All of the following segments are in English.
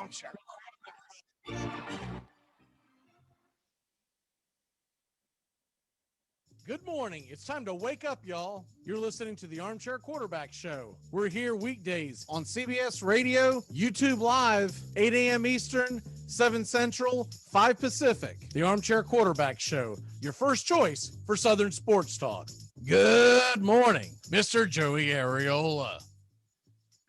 Armchair. Good morning. It's time to wake up, y'all. You're listening to the Armchair Quarterback Show. We're here weekdays on CBS Radio, YouTube Live, 8 a.m. Eastern, 7 Central, 5 Pacific. The Armchair Quarterback Show, your first choice for Southern sports talk. Good morning, Mr. Joey Areola.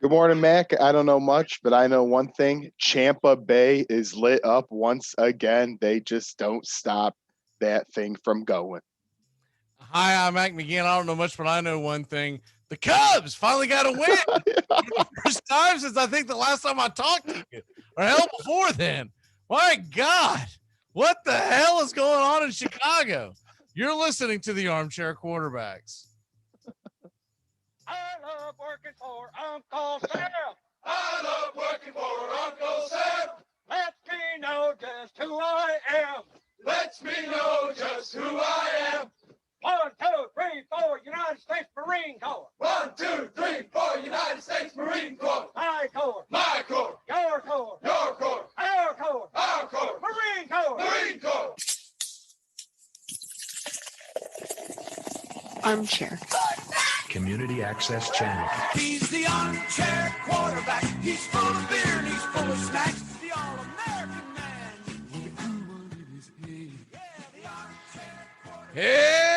Good morning, Mac. I don't know much, but I know one thing. Champa Bay is lit up once again. They just don't stop that thing from going. Hi, I'm Mac McGinn. I don't know much, but I know one thing. The Cubs finally got a win for the first time since I think the last time I talked to you, or hell before then. My God, what the hell is going on in Chicago? You're listening to the Armchair Quarterbacks. I love working for Uncle Sam. I love working for Uncle Sam. Lets me know just who I am. Lets me know just who I am. 1, 2, 3, 4, United States Marine Corps. 1, 2, 3, 4, United States Marine Corps. My Corps. My Corps. Your Corps. Your Corps. Our Corps. Our Corps. Marine Corps. Marine Corps. Armchair. Community Access Channel. He's the armchair quarterback. He's full of beer and he's full of snacks. The all-American man. With a cool one in his head. Yeah, the armchair quarterback. Hey,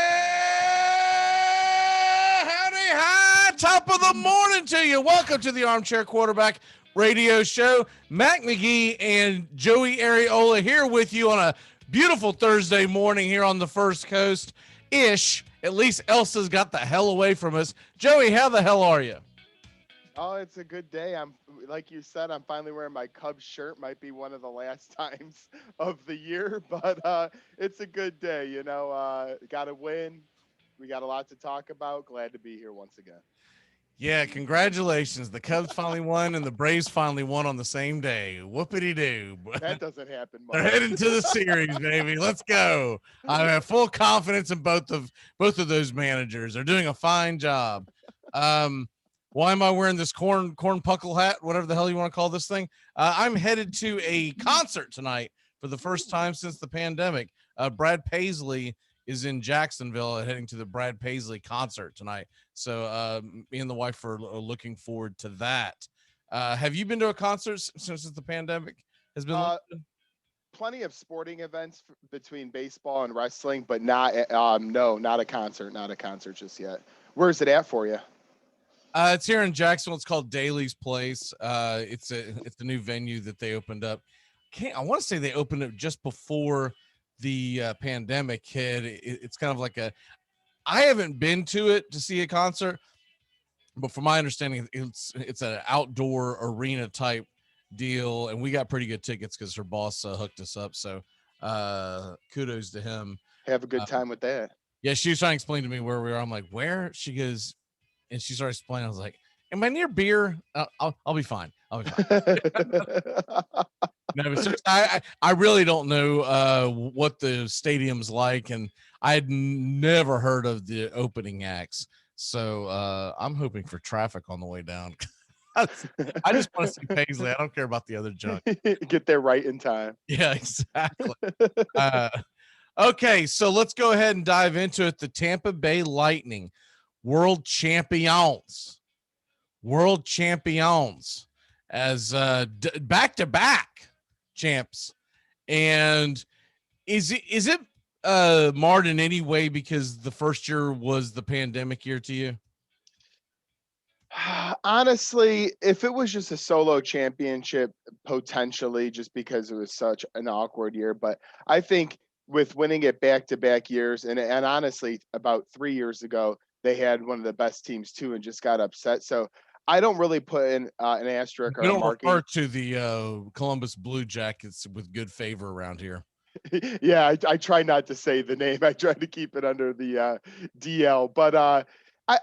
howdy, hi, top of the morning to you. Welcome to the Armchair Quarterback Radio Show. Mac McGee and Joey Areola here with you on a beautiful Thursday morning here on the First Coast-ish. At least Elsa's got the hell away from us. Joey, how the hell are you? Oh, it's a good day. I'm like you said, I'm finally wearing my Cubs shirt. Might be one of the last times of the year, but it's a good day. You know, got to win. We got a lot to talk about. Glad to be here once again. Yeah, congratulations. The Cubs finally won and the Braves finally won on the same day. Whoopity-doo. That doesn't happen much. They're heading to the series, baby. Let's go. I have full confidence in both of those managers. They're doing a fine job. Why am I wearing this corn puckle hat, whatever the hell you want to call this thing? I'm headed to a concert tonight for the first time since the pandemic. Brad Paisley is in Jacksonville, heading to the Brad Paisley concert tonight. So me and the wife are looking forward to that. Have you been to a concert since the pandemic has been? Plenty of sporting events between baseball and wrestling, but not not a concert just yet. Where's it at for you? It's here in Jacksonville. It's called Daly's Place. It's a new venue that they opened up. I want to say they opened it just before the pandemic hit. It's kind of like I haven't been to it to see a concert, but from my understanding, it's an outdoor arena type deal, and we got pretty good tickets because her boss hooked us up. So kudos to him. Have a good time with that. Yeah, she was trying to explain to me where we are. I'm like, where? She goes, and she started explaining. I was like, am I near beer? I'll be fine. I'll be fine. No, but I really don't know what the stadium's like, and I had never heard of the opening acts. So I'm hoping for traffic on the way down. I just want to see Paisley. I don't care about the other junk. Get there right in time. Yeah, exactly. Okay, so let's go ahead and dive into it. The Tampa Bay Lightning, world champions, as back-to-back champs. And is it marred in any way because the first year was the pandemic year to you? Honestly, if it was just a solo championship, potentially, just because it was such an awkward year. But I think with winning it back-to-back years, and honestly, about 3 years ago, they had one of the best teams too and just got upset. So I don't really put in an asterisk or we a don't marking. refer to the Columbus Blue Jackets with good favor around here. Yeah, I try not to say the name. I try to keep it under the DL. But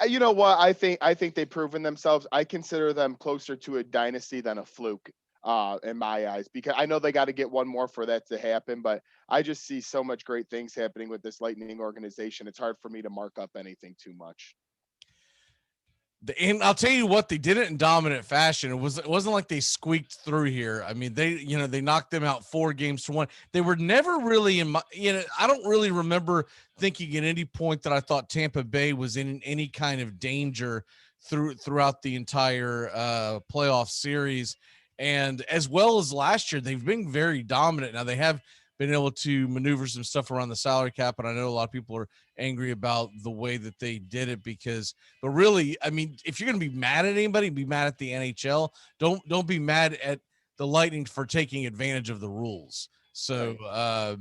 you know what? I think they've proven themselves. I consider them closer to a dynasty than a fluke in my eyes, because I know they got to get one more for that to happen. But I just see so much great things happening with this Lightning organization. It's hard for me to mark up anything too much. And I'll tell you what, they did it in dominant fashion. It wasn't like they squeaked through here. I mean, they knocked them out 4-1. They were never really I don't really remember thinking at any point that I thought Tampa Bay was in any kind of danger throughout the entire playoff series. And as well as last year, they've been very dominant. Now they have been able to maneuver some stuff around the salary cap, and I know a lot of people are angry about the way that they did it but really, I mean, if you're going to be mad at anybody, be mad at the NHL. Don't be mad at the Lightning for taking advantage of the rules. So I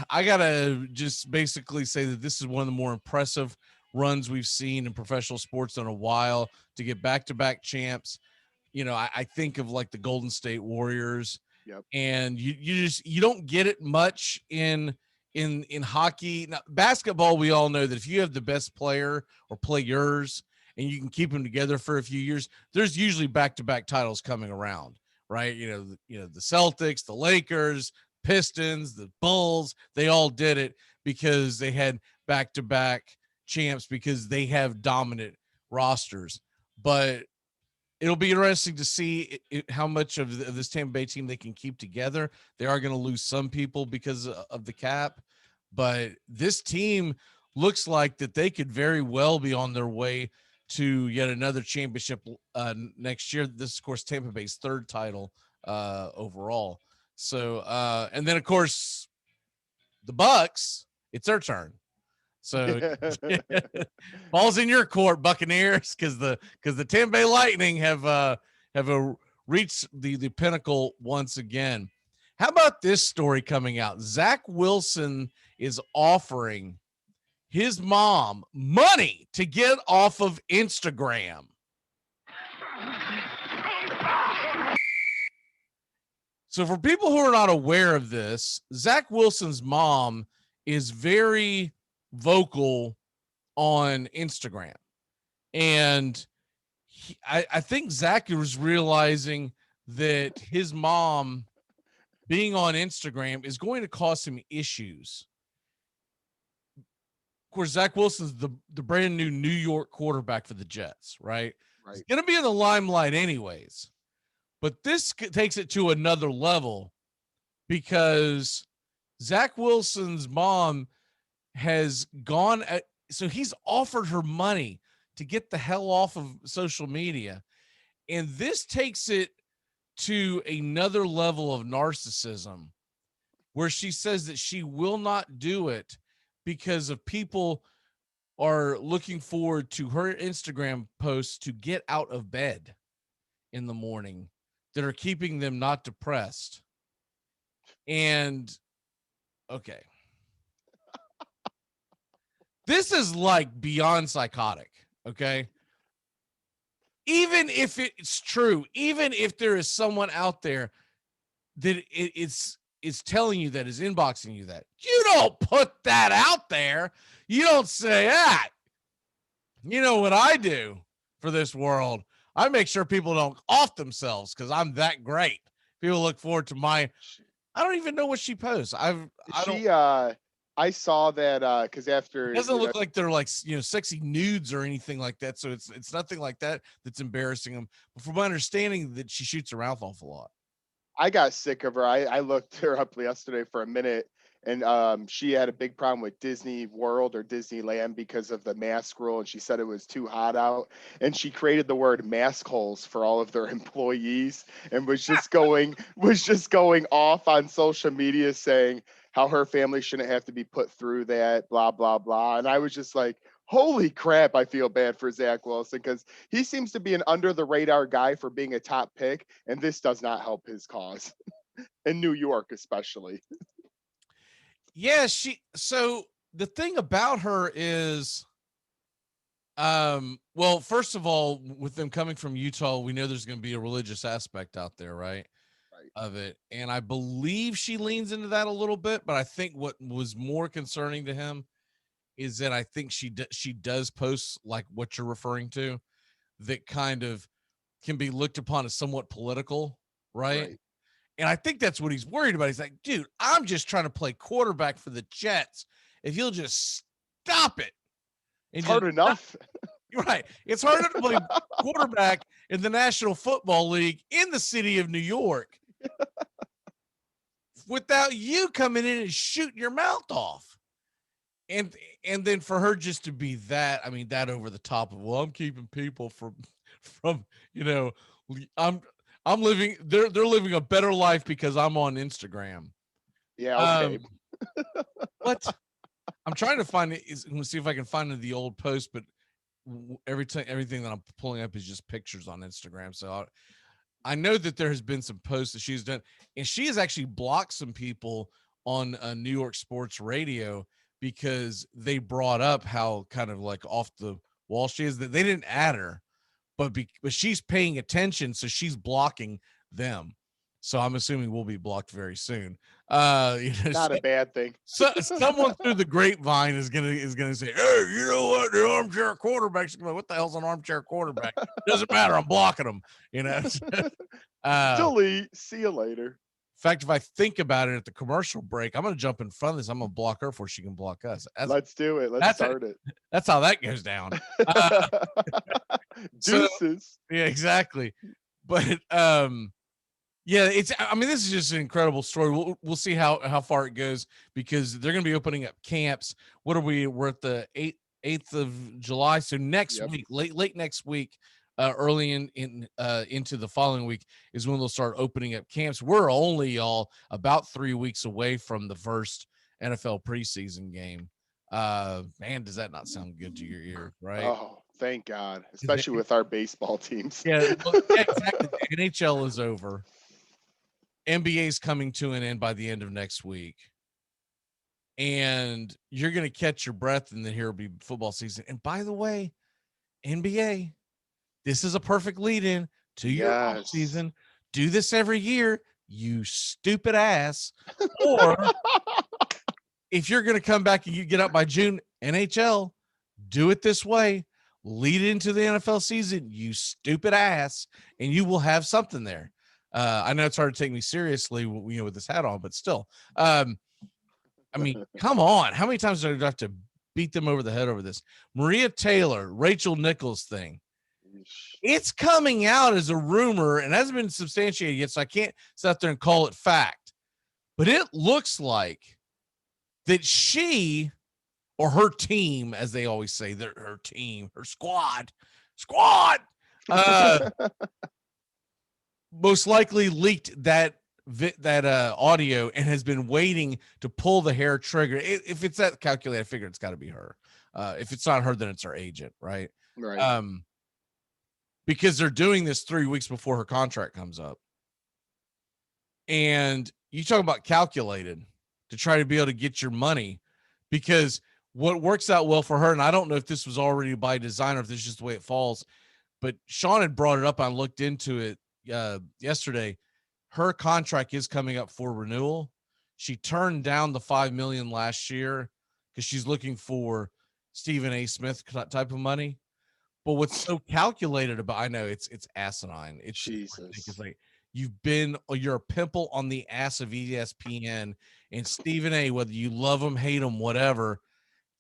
gotta just basically say that this is one of the more impressive runs we've seen in professional sports in a while to get back-to-back champs. I think of like the Golden State Warriors. Yep. And you don't get it much in hockey. Now, basketball, we all know that if you have the best player or players and you can keep them together for a few years, there's usually back-to-back titles coming around, right? The Celtics, the Lakers, Pistons, the Bulls, they all did it because they had back-to-back champs because they have dominant rosters. But it'll be interesting to see how much of this Tampa Bay team they can keep together. They are going to lose some people because of the cap, but this team looks like that they could very well be on their way to yet another championship next year. This is, of course, Tampa Bay's third title overall. So, and then, of course, the Bucks, it's their turn. So ball's in your court, Buccaneers, because the Tampa Bay Lightning have reached the pinnacle once again. How about this story coming out? Zach Wilson is offering his mom money to get off of Instagram. So for people who are not aware of this, Zach Wilson's mom is very vocal on Instagram, and I think Zach was realizing that his mom being on Instagram is going to cause him issues. Of course, Zach Wilson's the brand new New York quarterback for the Jets, right? He's going to be in the limelight anyways, but this takes it to another level because Zach Wilson's mom has gone so he's offered her money to get the hell off of social media, and this takes it to another level of narcissism where she says that she will not do it because of people are looking forward to her Instagram posts to get out of bed in the morning that are keeping them not depressed. And okay, this is like beyond psychotic, okay? Even if it's true, even if there is someone out there that it's telling you that, is inboxing you that, you don't put that out there. You don't say that. You know what I do for this world? I make sure people don't off themselves because I'm that great. People look forward to I don't even know what she posts. I saw that because after it doesn't look like they're like sexy nudes or anything like that. So it's nothing like that that's embarrassing them. But from my understanding, that she shoots her mouth off a lot. I got sick of her. I looked her up yesterday for a minute, and she had a big problem with Disney World or Disneyland because of the mask rule, and she said it was too hot out. And she created the word mask holes for all of their employees, and was just going off on social media saying how her family shouldn't have to be put through that, blah, blah, blah. And I was just like, holy crap, I feel bad for Zach Wilson because he seems to be an under the radar guy for being a top pick. And this does not help his cause in New York, especially. Yeah. So the thing about her is, well, first of all, with them coming from Utah, we know there's going to be a religious aspect out there, right? Of it. And I believe she leans into that a little bit, but I think what was more concerning to him is that I think she does post like what you're referring to that kind of can be looked upon as somewhat political, right? And I think that's what he's worried about. He's like, dude, I'm just trying to play quarterback for the Jets. If you'll just stop it. And It's hard enough. You're right. It's harder to play quarterback in the National Football League in the city of New York without you coming in and shooting your mouth off. And then for her just to be that, I mean, that over the top of, well, I'm keeping people from, I'm living, they're living a better life because I'm on Instagram. Yeah, okay. What? I'm trying to find it. Let's see if I can find the old post, but everything that I'm pulling up is just pictures on Instagram. So I know that there has been some posts that she's done, and she has actually blocked some people on New York sports radio because they brought up how kind of like off the wall she is, that they didn't add her, but she's paying attention, so she's blocking them. So I'm assuming we'll be blocked very soon. Not a bad thing. So someone through the grapevine is gonna say, "Hey, you know what? The armchair quarterback's going, what the hell's an armchair quarterback? Doesn't matter. I'm blocking them." Delete. See you later. In fact, if I think about it at the commercial break, I'm gonna jump in front of this. I'm gonna block her before she can block us. Let's do it. Let's start it. That's how that goes down. Deuces. Yeah, exactly. But yeah, this is just an incredible story. We'll see how far it goes, because they're going to be opening up camps. What are we? We're at the 8th of July. So next week, late next week, early into the following week is when they'll start opening up camps. We're only about 3 weeks away from the first NFL preseason game. Man, does that not sound good to your ear, right? Oh, thank God. Especially with our baseball teams. Yeah, exactly. The NHL is over. NBA is coming to an end by the end of next week, and you're going to catch your breath, and then here will be football season. And by the way, NBA, this is a perfect lead-in to your off season. Do this every year, you stupid ass. Or if you're going to come back and you get up by June, NHL, do it this way. Lead into the NFL season, you stupid ass, and you will have something there. I know it's hard to take me seriously, with this hat on, but still, I mean, come on. How many times do I have to beat them over the head over this? Maria Taylor, Rachel Nichols thing. It's coming out as a rumor and hasn't been substantiated yet, so I can't sit out there and call it fact. But it looks like that she, or her team, as they always say, her team, her squad, most likely leaked that audio and has been waiting to pull the hair trigger. If it's that calculated, I figure it's got to be her. If it's not her, then it's her agent, right? Right. Because they're doing this 3 weeks before her contract comes up. And you talk about calculated to try to be able to get your money, because what works out well for her, and I don't know if this was already by design or if this is just the way it falls, but Sean had brought it up. I looked into it yesterday. Her contract is coming up for renewal. She turned down the $5 million last year because she's looking for Stephen A. Smith type of money. But what's so calculated about, I know it's asinine. It's Jesus. It's like you're a pimple on the ass of ESPN, and Stephen A., whether you love him, hate him, whatever,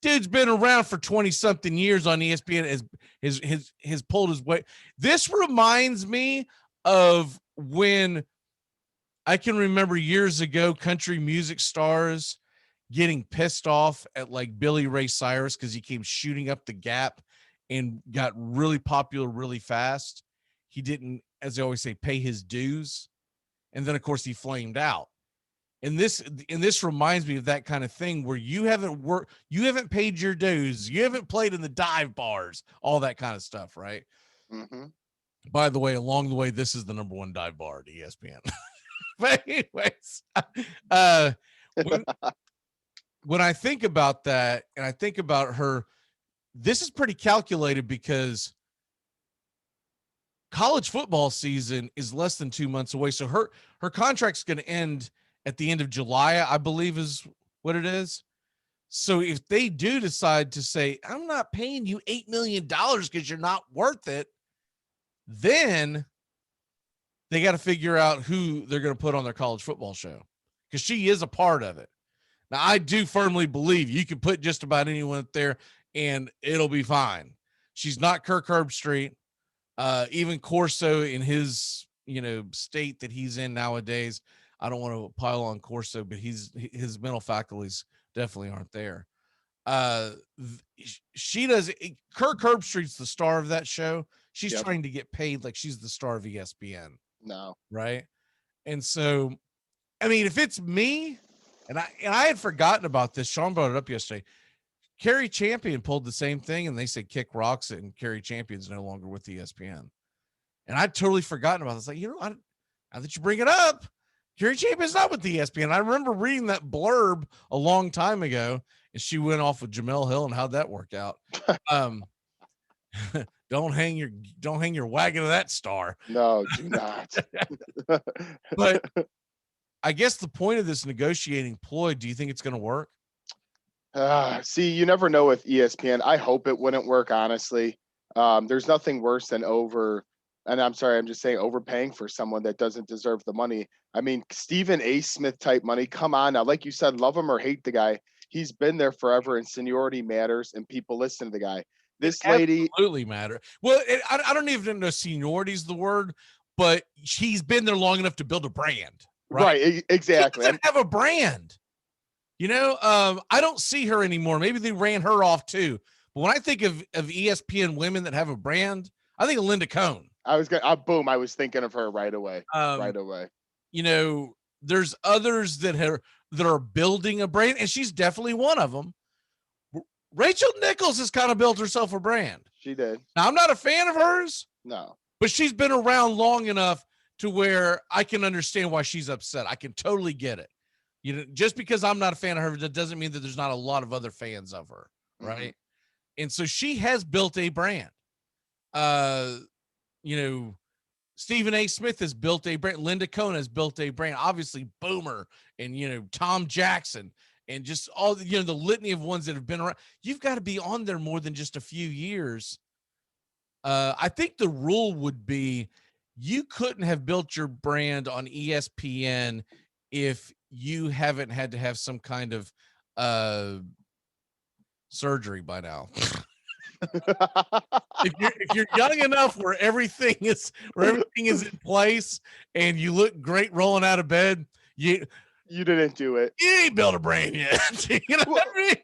dude's been around for 20 something years on ESPN, has pulled his weight. This reminds me of when I can remember years ago, country music stars getting pissed off at like Billy Ray Cyrus because he came shooting up the gap and got really popular really fast. He didn't, as they always say, pay his dues. And then of course he flamed out. And this reminds me of that kind of thing where you haven't paid your dues, you haven't played in the dive bars, all that kind of stuff, right? Mm-hmm. By the way, along the way, this is the #1 dive bar at ESPN. But anyways, when I think about that, and I think about her, this is pretty calculated because college football season is less than 2 months away. So her contract's going to end at the end of July, I believe is what it is. So if they do decide to say, I'm not paying you $8 million because you're not worth it, then they got to figure out who they're going to put on their college football show, because she is a part of it. Now, I do firmly believe you can put just about anyone up there and it'll be fine. She's not Kirk Herbstreit. Even Corso in his, state that he's in nowadays. I don't want to pile on Corso, but his mental faculties definitely aren't there. She does. Kirk Herbstreit's the star of that show. She's trying to get paid like she's the star of ESPN. No. Right. And so, I mean, if it's me, and I had forgotten about this. Sean brought it up yesterday. Carrie Champion pulled the same thing, and they said kick rocks, and Carrie Champion's no longer with ESPN. And I'd totally forgotten about this. Like, now that you bring it up, Carrie Champion's not with ESPN. I remember reading that blurb a long time ago, and she went off with Jamel Hill, and how'd that work out? Don't hang your wagon to that star. No, do not. But I guess the point of this negotiating ploy, do you think it's going to work? See, you never know with ESPN. I hope it wouldn't work, honestly. There's nothing worse than I'm just saying overpaying for someone that doesn't deserve the money. I mean, Stephen A. Smith type money. Come on now. Like you said, love him or hate the guy. He's been there forever, and seniority matters, and people listen to the guy. This lady absolutely matter. Well, I don't even know seniority is the word, but she's been there long enough to build a brand. Right. Exactly. She doesn't have a brand. I don't see her anymore. Maybe they ran her off too. But when I think of ESPN women that have a brand, I think of Linda Cohn. I was thinking of her right away. There's others that are building a brand, and she's definitely one of them. Rachel Nichols has kind of built herself a brand. She did. Now, I'm not a fan of hers. No. But she's been around long enough to where I can understand why she's upset. I can totally get it. Just because I'm not a fan of her, that doesn't mean that there's not a lot of other fans of her, right? Mm-hmm. And so she has built a brand. Stephen A. Smith has built a brand. Linda Cohn has built a brand. Obviously, Boomer and, Tom Jackson and just all, the litany of ones that have been around. You've got to be on there more than just a few years. I think the rule would be you couldn't have built your brand on ESPN if you haven't had to have some kind of surgery by now. if you're young enough where everything is in place and you look great rolling out of bed, you didn't do it. You ain't built a brand yet. What I mean?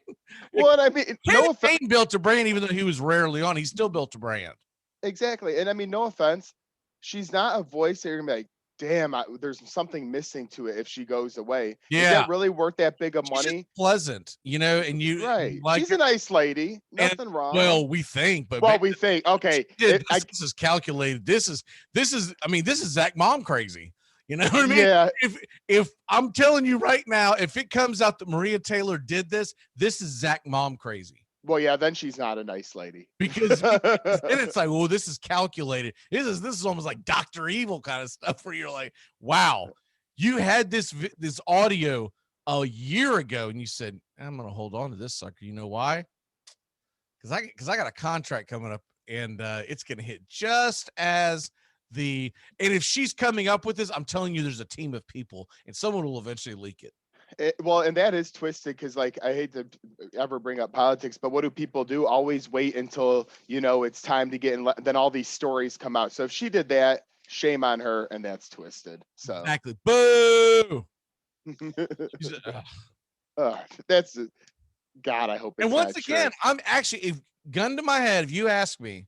What I mean, Kane built a brand, even though he was rarely on. He still built a brand. Exactly, and I mean, no offense, she's not a voice that you're gonna be like, damn, there's something missing to it if she goes away. Yeah. Is that really worth that big of money? She's pleasant, and you right. Like she's a nice lady. Nothing wrong. Well, we think, but we think. Okay. This is calculated. This is Zach Mom crazy. You know what I mean? Yeah. If I'm telling you right now, if it comes out that Maria Taylor did this is Zach Mom crazy. Well, yeah, then she's not a nice lady. Because then it's like, well, this is calculated. This is almost like Dr. Evil kind of stuff where you're like, wow, you had this audio a year ago and you said, I'm going to hold on to this sucker. You know why? Because I got a contract coming up and it's going to hit just as and if she's coming up with this, I'm telling you, there's a team of people and someone will eventually leak it. And that is twisted because, like, I hate to ever bring up politics, but what do people do? Always wait until, it's time to get in. Then all these stories come out. So if she did that, shame on her, and that's twisted. So exactly. Boo! That's God. I hope. It's and once not again, true. I'm actually, if gun to my head, if you ask me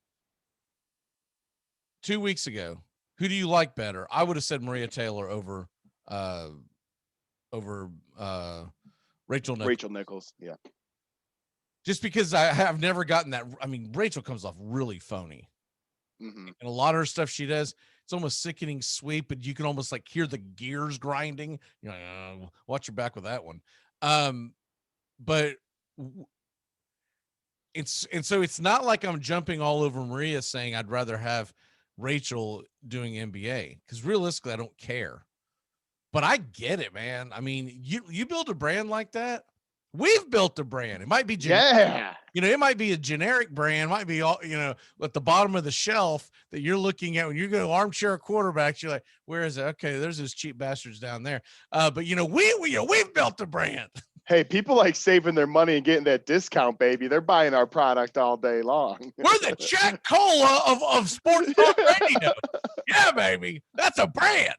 2 weeks ago, who do you like better? I would have said Maria Taylor over Rachel Nichols. Yeah. Just because I have never gotten that. I mean, Rachel comes off really phony. Mm-hmm. And a lot of her stuff she does, it's almost sickening sweet, but you can almost like hear the gears grinding. You're like, watch your back with that one. But so it's not like I'm jumping all over Maria saying I'd rather have Rachel doing NBA, because realistically, I don't care. But I get it, man. I mean, you build a brand like that. We've built a brand. It might be generic. It might be a generic brand, might be all, at the bottom of the shelf that you're looking at when you go armchair quarterbacks. You're like, where is it? Okay, there's those cheap bastards down there. But we've built a brand. Hey, people like saving their money and getting that discount, baby. They're buying our product all day long. We're the Jack Cola of sports talk radio. Yeah, baby. That's a brand.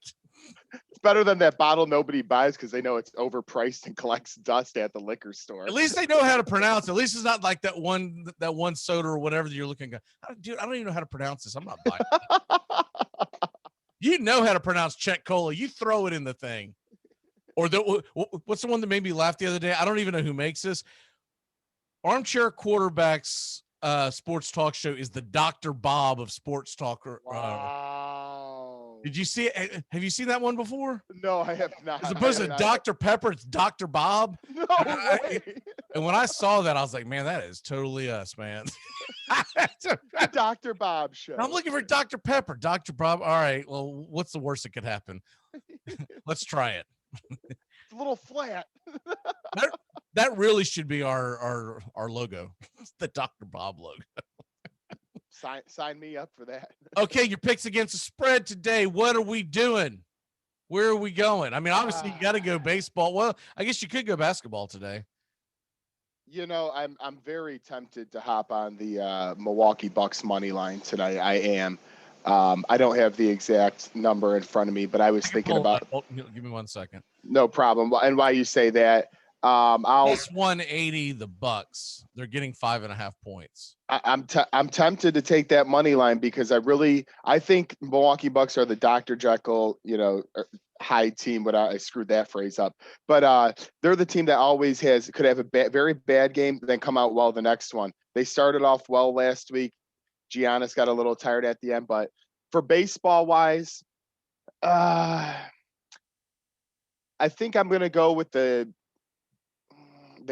It's better than that bottle nobody buys because they know it's overpriced and collects dust at the liquor store. At least they know how to pronounce it. At least it's not like that one soda or whatever that you're looking at. Dude, I don't even know how to pronounce this. I'm not buying it. You know how to pronounce Czech Cola. You throw it in the thing. Or what's the one that made me laugh the other day? I don't even know who makes this. Armchair Quarterbacks sports talk show is the Dr. Bob of sports talk. Wow. Did you see it? Have you seen that one before? No, I have not. As opposed to Dr. Pepper, it's Dr. Bob. No way. And when I saw that, I was like, man, that is totally us, man. The Dr. Bob show. I'm looking for Dr. Pepper. Dr. Bob. All right. Well, what's the worst that could happen? Let's try it. It's a little flat. That really should be our logo. It's the Dr. Bob logo. Sign me up for that. Okay, your picks against the spread today. What are we doing? Where are we going? I mean, obviously you got to go baseball. Well, I guess you could go basketball today. You know, I'm very tempted to hop on the Milwaukee Bucks money line tonight. I am. I don't have the exact number in front of me, but I was thinking about. Give me 1 second. No problem. And why you say that? Plus 180. The Bucks. They're getting 5.5 points. I'm tempted to take that money line because I think Milwaukee Bucks are the Dr. Jekyll, high team. But I screwed that phrase up. But they're the team that always could have a very bad game, then come out well the next one. They started off well last week. Giannis got a little tired at the end, but for baseball wise, I think I'm going to go with the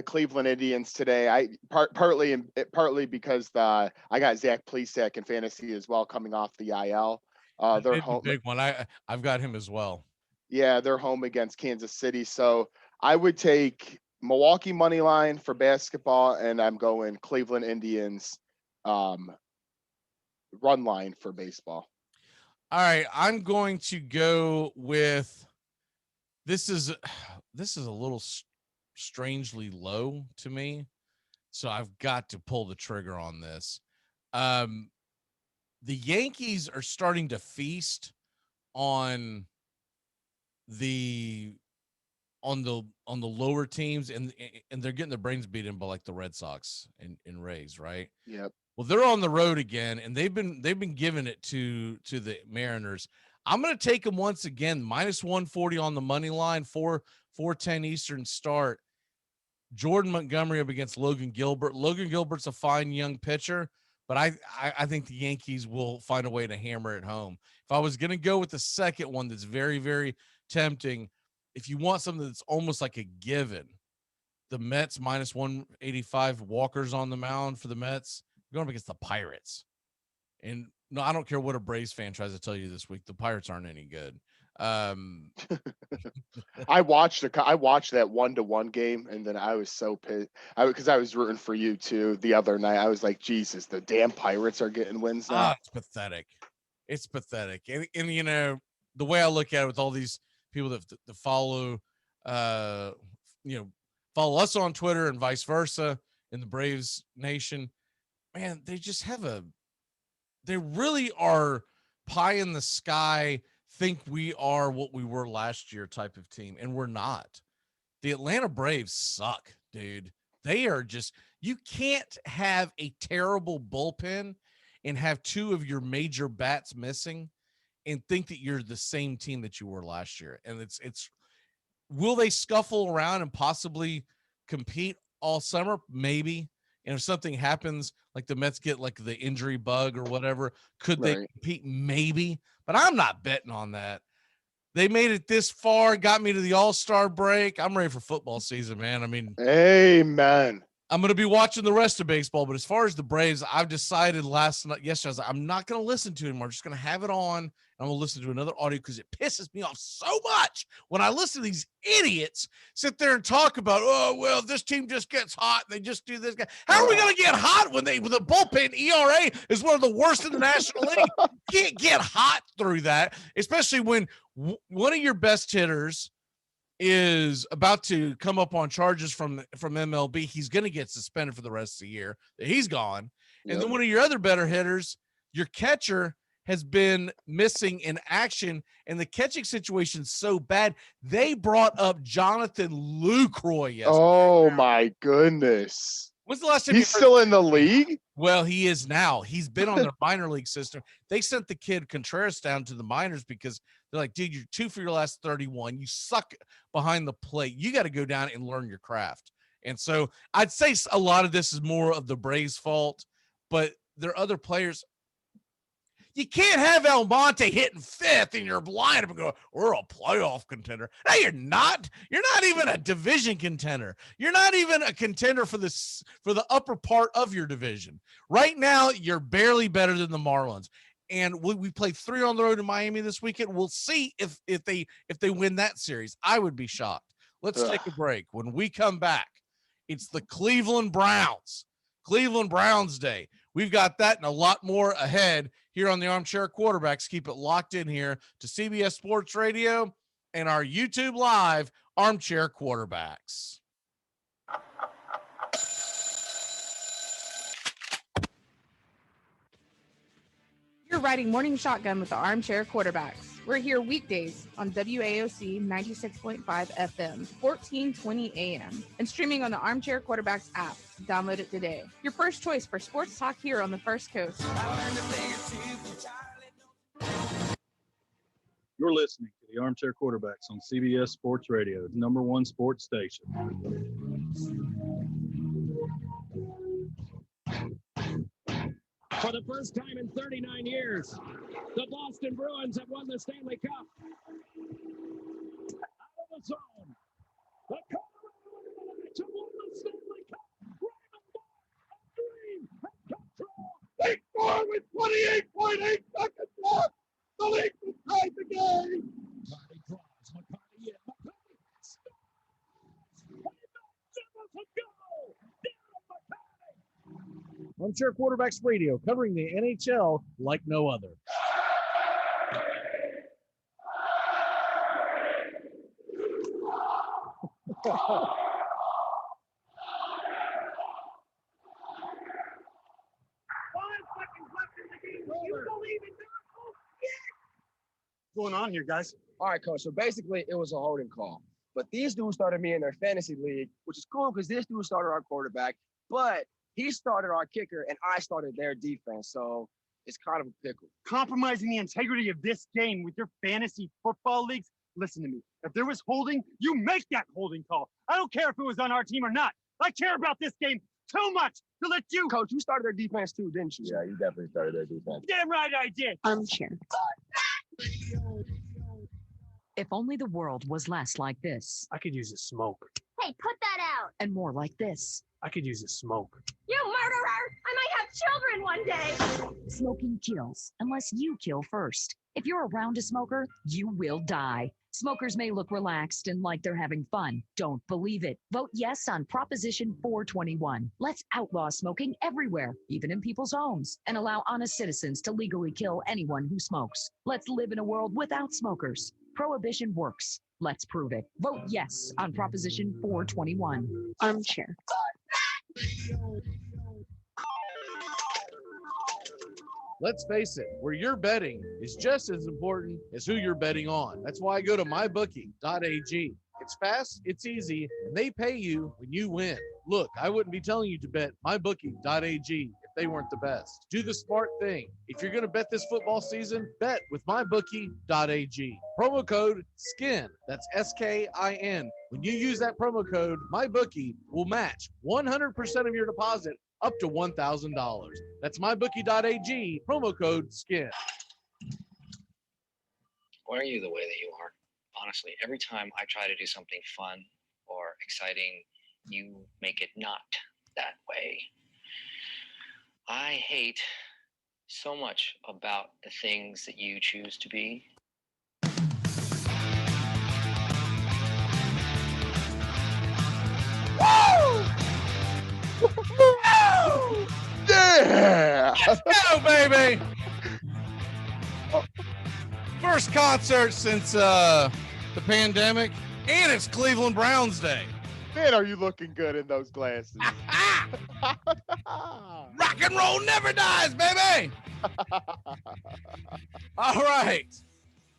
Cleveland Indians today. Partly because I got Zach Plesac in fantasy as well, coming off the IL. They're home. Big one. I've got him as well. Yeah, they're home against Kansas City. So I would take Milwaukee money line for basketball, and I'm going Cleveland Indians run line for baseball. All right, I'm going to go with this is a little strangely low to me, so I've got to pull the trigger on this. The Yankees are starting to feast on the lower teams, and they're getting their brains beaten by like the Red Sox and Rays, right? Yep. Well, they're on the road again, and they've been giving it to the Mariners. I'm going to take them once again, minus 140 on the money line, 4:10 Eastern start. Jordan Montgomery up against Logan Gilbert. Logan Gilbert's a fine young pitcher, but I think the Yankees will find a way to hammer it home. If I was going to go with the second one that's very, very tempting, if you want something that's almost like a given, the Mets minus 185, Walker's on the mound for the Mets. Going up against the Pirates. And no, I don't care what a Braves fan tries to tell you this week. The Pirates aren't any good. I watched that 1-1 game, and then I was so pissed because I was rooting for you too the other night. I was like, Jesus, the damn Pirates are getting wins now. It's pathetic. It's pathetic. And the way I look at it with all these people that follow, follow us on Twitter and vice versa in the Braves nation, man, they just they really are pie in the sky, think we are what we were last year type of team. And we're not. The Atlanta Braves suck, dude. They are just, you can't have a terrible bullpen and have two of your major bats missing and think that you're the same team that you were last year. And it's, will they scuffle around and possibly compete all summer? Maybe. And if something happens, like the Mets get like the injury bug or whatever, could they compete? Maybe, but I'm not betting on that. They made it this far, got me to the All-Star break. I'm ready for football season, man. I mean, amen. I'm going to be watching the rest of baseball, but as far as the Braves, I've decided yesterday, I was like, I'm not going to listen to it anymore. I'm just going to have it on. I'm going to listen to another audio because it pisses me off so much when I listen to these idiots sit there and talk about, oh, well, this team just gets hot. And they just do this. How are we going to get hot when the bullpen ERA is one of the worst in the National League? You can't get hot through that, especially when one of your best hitters is about to come up on charges from MLB. He's going to get suspended for the rest of the year. He's gone. And then one of your other better hitters, your catcher, has been missing in action, and the catching situation's so bad, they brought up Jonathan Lucroy yesterday. Oh, my goodness. When's the last time He's still in the league? Well, he is now. He's been on their minor league system. They sent the kid Contreras down to the minors because they're like, dude, you're 2 for your last 31. You suck behind the plate. You got to go down and learn your craft. And so I'd say a lot of this is more of the Braves' fault, but there are other players. You can't have Almonte hitting 5th in your lineup and go, we're a playoff contender. No, you're not. You're not even a division contender. You're not even a contender for the upper part of your division. Right now, you're barely better than the Marlins. And we play 3 on the road in Miami this weekend. We'll see if they win that series. I would be shocked. Let's take a break. When we come back, it's the Cleveland Browns. Cleveland Browns Day. We've got that and a lot more ahead here on the Armchair Quarterbacks. Keep it locked in here to CBS Sports Radio and our YouTube Live Armchair Quarterbacks. You're riding Morning Shotgun with the Armchair Quarterbacks. We're here weekdays on WAOC 96.5 FM, 1420 AM, and streaming on the Armchair Quarterbacks app. Download it today. Your first choice for sports talk here on the First Coast. You're listening to the Armchair Quarterbacks on CBS Sports Radio, #1 sports station. For the first time in 39 years, the Boston Bruins have won the Stanley Cup. Out of the zone, the Colorado Avalanche have won the Stanley Cup. A dream has come true. They score with 28.8 seconds left. The Leafs have tied the game. McCarty draws. McCarty in. McCarty scores. To go. Armchair Quarterbacks Radio, covering the NHL like no other. What's going on here, guys? All right, coach. So basically, it was a holding call. But these dudes started me in their fantasy league, which is cool because this dude started our quarterback, but he started our kicker and I started their defense. So it's kind of a pickle. Compromising the integrity of this game with your fantasy football leagues? Listen to me. If there was holding, you make that holding call. I don't care if it was on our team or not. I care about this game too much to let you. Coach, you started their defense too, didn't you? Yeah, you definitely started their defense. Damn right I did. Armchair. If only the world was less like this. I could use a smoke. Hey, put that out. And more like this. I could use a smoke. You murderer! I might have children one day. Smoking kills, unless you kill first. If you're around a smoker, you will die. Smokers may look relaxed and like they're having fun. Don't believe it. Vote yes on Proposition 421. Let's outlaw smoking everywhere, even in people's homes, and allow honest citizens to legally kill anyone who smokes. Let's live in a world without smokers. Prohibition works. Let's prove it. Vote yes on Proposition 421. Armchair. Let's face it, where you're betting is just as important as who you're betting on. That's why I go to mybookie.ag. It's fast, it's easy, and they pay you when you win. Look, I wouldn't be telling you to bet mybookie.ag if they weren't the best. Do the smart thing. If you're going to bet this football season, bet with mybookie.ag. Promo code SKIN. That's SKIN. When you use that promo code, MyBookie will match 100% of your deposit up to $1,000. That's mybookie.ag, promo code SKIN. Why are you the way that you are? Honestly, every time I try to do something fun or exciting, you make it not that way. I hate so much about the things that you choose to be. Woo! Yeah! Let's go, baby! First concert since the pandemic. And it's Cleveland Browns Day. Man, are you looking good in those glasses? Rock and roll never dies, baby. All right.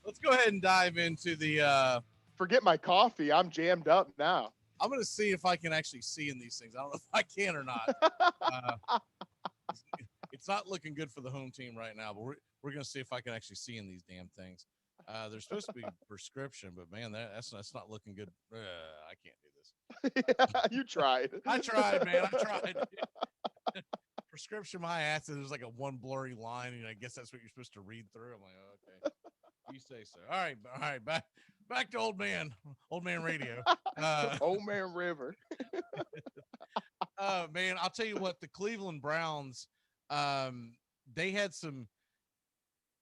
Let's go ahead and dive into the Forget my coffee. I'm jammed up now. I'm going to see if I can actually see in these things. I don't know if I can or not. It's not looking good for the home team right now, but we're going to see if I can actually see in these damn things. They're supposed to be prescription, but man, that's not looking good. I can't do this. You tried. I tried, man. I tried. Prescription, my ass. There's like a one blurry line, and I guess that's what you're supposed to read through. I'm like, oh, okay, you say so. All right, back to old man radio. Old man River. Man, I'll tell you what, the Cleveland Browns, they had some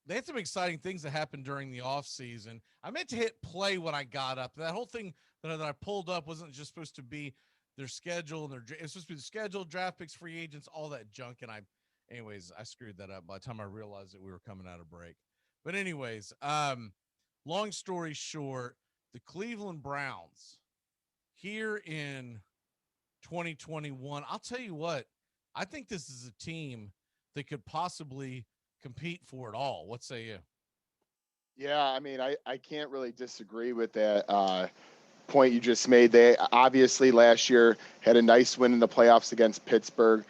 exciting things that happened during the off season. I meant to hit play when I got up. That whole thing that I pulled up wasn't just supposed to be their schedule and it's supposed to be the schedule, draft picks, free agents, all that junk. And I screwed that up by the time I realized that we were coming out of break. But anyways, long story short, the Cleveland Browns here in 2021, I'll tell you what, I think this is a team that could possibly compete for it all. What say you? Yeah, I mean, I can't really disagree with that point you just made. They obviously last year had a nice win in the playoffs against Pittsburgh,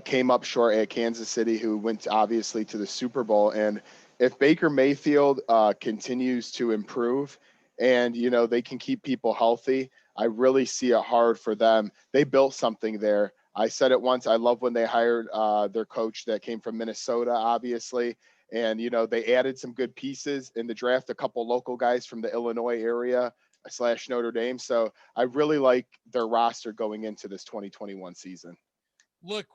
came up short at Kansas City, who went obviously to the Super Bowl. And if Baker Mayfield continues to improve and, they can keep people healthy, I really see it hard for them. They built something there. I said it once. I love when they hired their coach that came from Minnesota, obviously. And, they added some good pieces in the draft, a couple local guys from the Illinois area / Notre Dame. So I really like their roster going into this 2021 season. Look,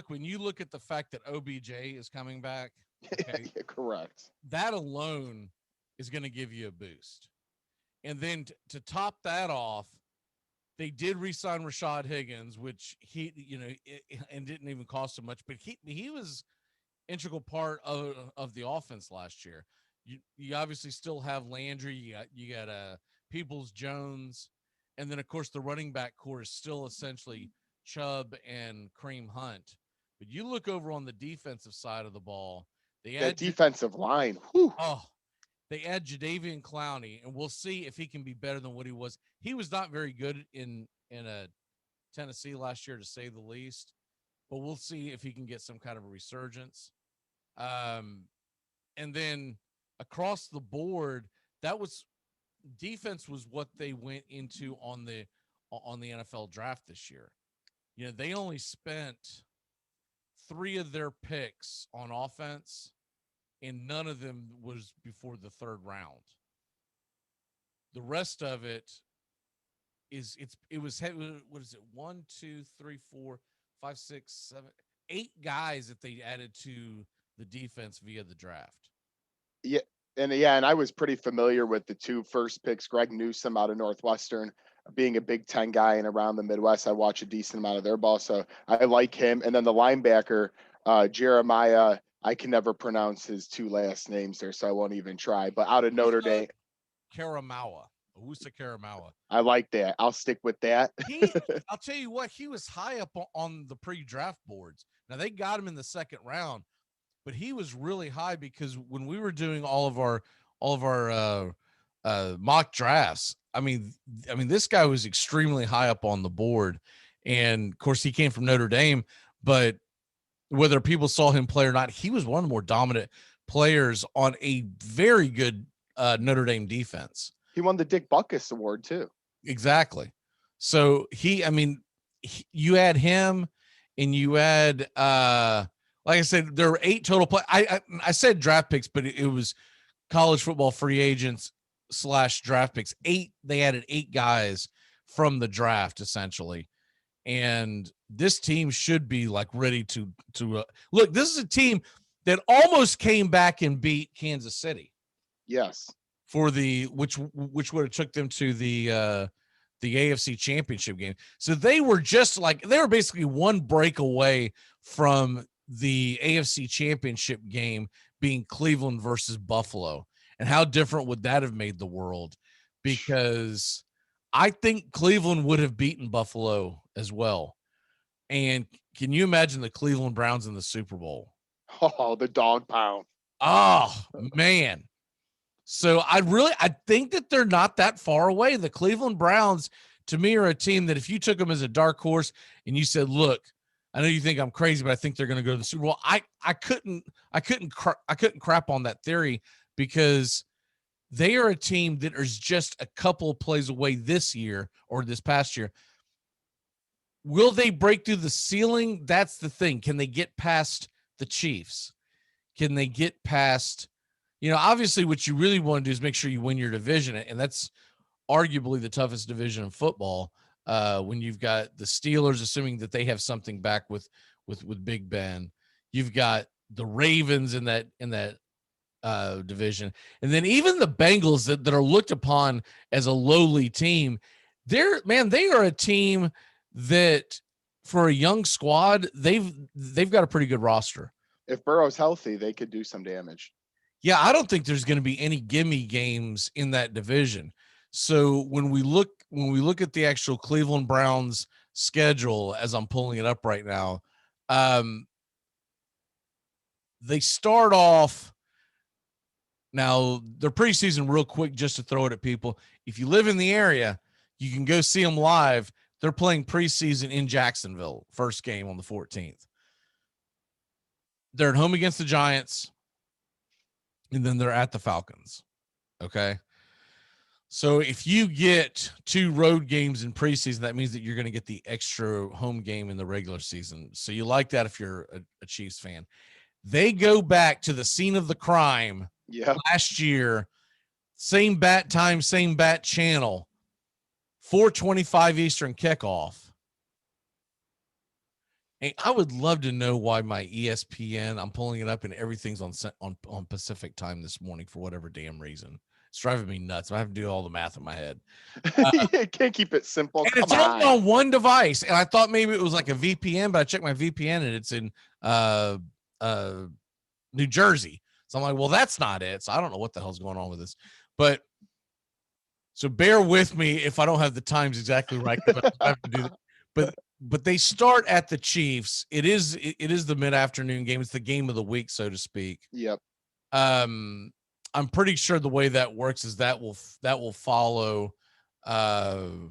when you look at the fact that OBJ is coming back, okay, correct. That alone is going to give you a boost. And then to top that off, they did re-sign Rashad Higgins, which he, and didn't even cost him much, but he was integral part of the offense last year. You obviously still have Landry, you got Peoples-Jones, and then of course the running back core is still essentially Chubb and Kareem Hunt. But you look over on the defensive side of the ball, that defensive line. Whew. Oh, they add Jadeveon Clowney, and we'll see if he can be better than what he was. He was not very good in Tennessee last year, to say the least. But we'll see if he can get some kind of a resurgence. And then across the board, defense was what they went into on the NFL draft this year. They only spent 3 of their picks on offense, and none of them was before the 3rd round. The rest of it was 1, 2, 3, 4, 5, 6, 7, 8 guys that they added to the defense via the draft. Yeah. And I was pretty familiar with the 2 first picks, Greg Newsome out of Northwestern, being a Big Ten guy and around the Midwest. I watch a decent amount of their ball, so I like him. And then the linebacker, Jeremiah, I can never pronounce his 2 last names there, so I won't even try. But out of Notre Dame. Karamawa. Owusu Karamawa. I like that. I'll stick with that. I'll tell you what, he was high up on the pre-draft boards. Now, they got him in the 2nd round, but he was really high because when we were doing all of our mock drafts, I mean, this guy was extremely high up on the board. And of course he came from Notre Dame, but whether people saw him play or not, he was one of the more dominant players on a very good Notre Dame defense. He won the Dick Butkus Award too. Exactly. So you add him and you add, like I said, there were 8 total play. I said draft picks, but it was college football free agents / draft picks. 8, they added 8 guys from the draft essentially. And this team should be like ready to look. This is a team that almost came back and beat Kansas City. Yes. For which would have took them to the AFC Championship game. So they were basically one break away from the AFC Championship game being Cleveland versus Buffalo. And how different would that have made the world? Because I think Cleveland would have beaten Buffalo as well. And can you imagine the Cleveland Browns in the Super Bowl? Oh, the dog pound. Oh, man. So I think that they're not that far away. The Cleveland Browns, to me, are a team that if you took them as a dark horse and you said, look, I know you think I'm crazy, but I think they're going to go to the Super Bowl. I couldn't crap on that theory, because they are a team that is just a couple of plays away this year or this past year. Will they break through the ceiling? That's the thing. Can they get past the Chiefs? Can they get past, obviously what you really want to do is make sure you win your division. And that's arguably the toughest division in football. When you've got the Steelers, assuming that they have something back with Big Ben, you've got the Ravens in that division. And then even the Bengals that are looked upon as a lowly team, they are a team that, for a young squad, they've got a pretty good roster. If Burrow's healthy, they could do some damage. Yeah, I don't think there's going to be any gimme games in that division. So when we look at the actual Cleveland Browns schedule, as I'm pulling it up right now, they start off now their preseason real quick, just to throw it at people. If you live in the area, you can go see them live. They're playing preseason in Jacksonville, first game on the 14th. They're at home against the Giants, and then they're at the Falcons. Okay. So if you get 2 road games in preseason, that means that you're going to get the extra home game in the regular season. So you like that if you're a Chiefs fan. They go back to the scene of the crime last year, same bat time, same bat channel, 4:25 Eastern kickoff. And I would love to know why my ESPN, I'm pulling it up and everything's on Pacific time this morning for whatever damn reason. It's driving me nuts. I have to do all the math in my head. You can't keep it simple. And it's only on one device. And I thought maybe it was like a VPN, but I checked my VPN and it's in New Jersey. So I'm like, well, that's not it. So I don't know what the hell's going on with this. But so bear with me if I don't have the times exactly right. I have to do that. But they start at the Chiefs. It is the mid-afternoon game. It's the game of the week, so to speak. Yep. I'm pretty sure the way that works is that will follow. Well,